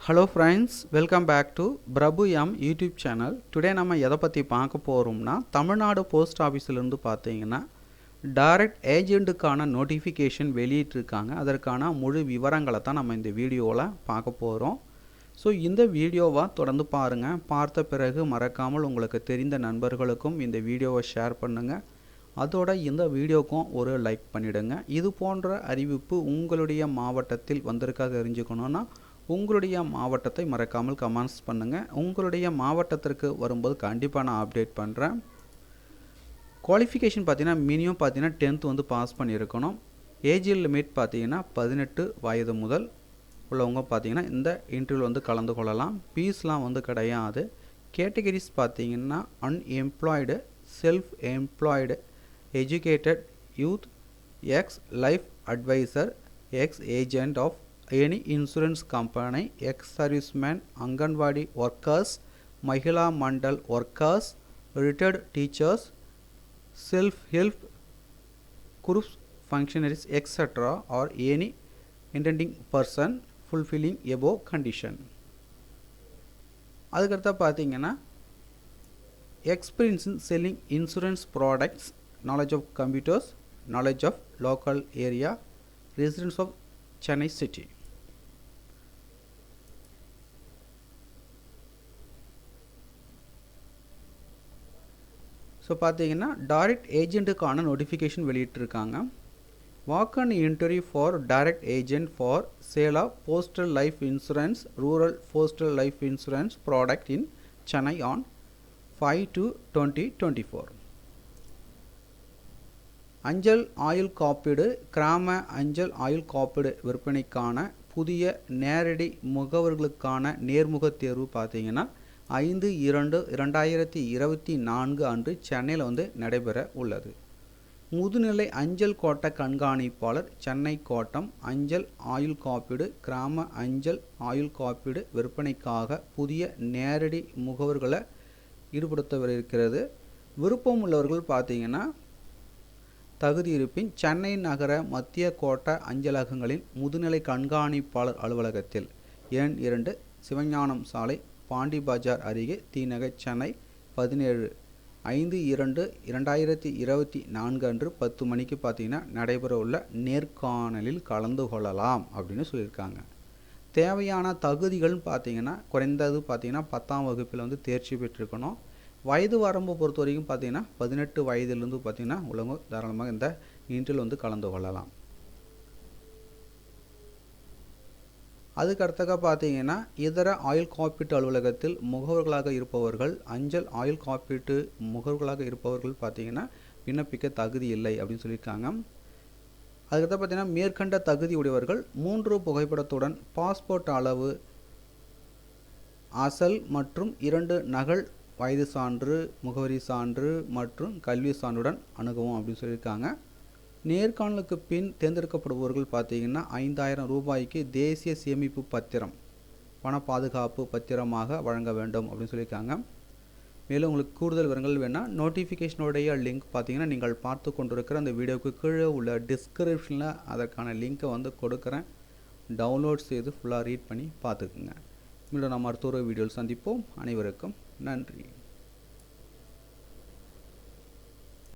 Hello friends, welcome back to Prabhu M YouTube channel. Today நம்ம எதை பற்றி பார்க்க போகிறோம்னா தமிழ்நாடு போஸ்ட் ஆஃபீஸிலிருந்து பார்த்தீங்கன்னா டைரக்ட் ஏஜெண்ட்டுக்கான நோட்டிஃபிகேஷன் வெளியிட்டிருக்காங்க. அதற்கான முழு விவரங்களை தான் நம்ம இந்த வீடியோவில் பார்க்க போகிறோம். ஸோ இந்த வீடியோவை தொடர்ந்து பாருங்கள். பார்த்த பிறகு மறக்காமல் உங்களுக்கு தெரிந்த நண்பர்களுக்கும் இந்த வீடியோவை ஷேர் பண்ணுங்கள். அதோட இந்த வீடியோக்கும் ஒரு லைக் பண்ணிவிடுங்க. இது போன்ற அறிவிப்பு உங்களுடைய மாவட்டத்தில் வந்திருக்கா தெரிஞ்சுக்கணுன்னா உங்களுடைய மாவட்டத்தை மறக்காமல் கமெண்ட்ஸ் பண்ணுங்கள். உங்களுடைய மாவட்டத்திற்கு வரும்போது கண்டிப்பாக நான் அப்டேட் பண்ணுறேன். குவாலிஃபிகேஷன் பார்த்தீங்கன்னா மினிமம் பார்த்தீங்கன்னா 10th வந்து பாஸ் பண்ணியிருக்கணும். ஏஜ் லிமிட் பார்த்தீங்கன்னா 18 வயது முதல் உள்ளவங்க பார்த்தீங்கன்னா இந்த இன்டர்வியூவில் வந்து கலந்து கொள்ளலாம். ஃபீஸ்லாம் வந்து கிடையாது. கேட்டகரிஸ் பார்த்தீங்கன்னா unemployed, self employed, educated youth, ex life advisor, ex agent of any insurance company, ex-servicemen, Anganwadi workers, Mahila Mandal workers, retired teachers, self-help groups, functionaries, etc. or any intending person fulfilling above condition. அதுக்கடுத்து பார்த்தீங்கன்னா experience in selling insurance products, knowledge of computers, knowledge of local area, residents of Chennai city. So பார்த்தீங்கன்னா direct ஏஜெண்ட்டுக்கான notification வெளியிட்டிருக்காங்க. Walk and interview for direct agent for sale of postal life insurance, rural postal life insurance product in Chennai on 5/2/2024. அஞ்சல் ஆயுள் காப்பீடு, கிராம அஞ்சல் ஆயுள் காப்பீடு விற்பனைக்கான புதிய நேரடி முகவர்களுக்கான நேர்முக தேர்வு பார்த்தீங்கன்னா 5/2/2024 அன்று சென்னையில் வந்து நடைபெற உள்ளது. முதுநிலை அஞ்சல் கோட்ட கண்காணிப்பாளர், சென்னை கோட்டம், அஞ்சல் ஆயுள் காப்பீடு, கிராம அஞ்சல் ஆயுள் காப்பீடு விற்பனைக்காக புதிய நேரடி முகவர்களை ஈடுபடுத்தவிருக்கிறது. விருப்பம் உள்ளவர்கள் பார்த்தீங்கன்னா தகுதி இருப்பின் சென்னை நகர மத்திய கோட்ட அஞ்சலகங்களின் முதுநிலை கண்காணிப்பாளர் அலுவலகத்தில் எண் 2 சிவஞானம் சாலை, பாண்டி பஜார் அருகே, தி நகர், சென்னை 17/5/2024 அன்று 10 மணிக்கு பார்த்தீங்கன்னா நடைபெற உள்ள நேர்காணலில் கலந்து கொள்ளலாம் அப்படின்னு சொல்லியிருக்காங்க. தேவையான தகுதிகள்னு பார்த்தீங்கன்னா குறைந்தது பார்த்தீங்கன்னா 10ஆம் வகுப்பில் வந்து தேர்ச்சி பெற்றிருக்கணும். வயது வரம்பு பொறுத்த வரைக்கும் பார்த்தீங்கன்னா 18 வயதிலிருந்து பார்த்தீங்கன்னா உள்ளவங்க தாராளமாக இந்த இன்டர்வியூவில் வந்து கலந்து கொள்ளலாம். அதுக்கடுத்ததாக பார்த்தீங்கன்னா இதர ஆயுள் காப்பீட்டு அலுவலகத்தில் முகவர்களாக இருப்பவர்கள், அஞ்சல் ஆயுள் காப்பீட்டு முகவர்களாக இருப்பவர்கள் பார்த்தீங்கன்னா விண்ணப்பிக்க தகுதி இல்லை அப்படின்னு சொல்லியிருக்காங்க. அதுக்கடுத்து பார்த்தீங்கன்னா மேற்கண்ட தகுதி உடையவர்கள் 3 புகைப்படத்துடன் பாஸ்போர்ட் அளவு அசல் மற்றும் 2 நகல் வயது சான்று, முகவரி சான்று மற்றும் கல்வி சான்றுடன் அணுகவும் அப்படின்னு சொல்லியிருக்காங்க. நேர்காணலுக்கு பின் தேர்ந்தெடுக்கப்படுபவர்கள் பார்த்தீங்கன்னா 5000 ரூபாய்க்கு தேசிய சேமிப்பு பத்திரம் பண பாதுகாப்பு பத்திரமாக வழங்க வேண்டும் அப்படின்னு சொல்லியிருக்காங்க. மேலும் உங்களுக்கு கூடுதல் விவரங்கள் வேணால் நோட்டிஃபிகேஷனுடைய லிங்க் பார்த்தீங்கன்னா நீங்கள் பார்த்து கொண்டிருக்கிற அந்த வீடியோவுக்கு கீழே உள்ள டிஸ்கிரிப்ஷனில் அதற்கான லிங்க்கை வந்து கொடுக்குறேன். டவுன்லோட் செய்து ஃபுல்லாக ரீட் பண்ணி பார்த்துக்குங்க. மீண்டும் நம்ம அடுத்த ஒரு வீடியோவில் சந்திப்போம். அனைவருக்கும் நன்றி.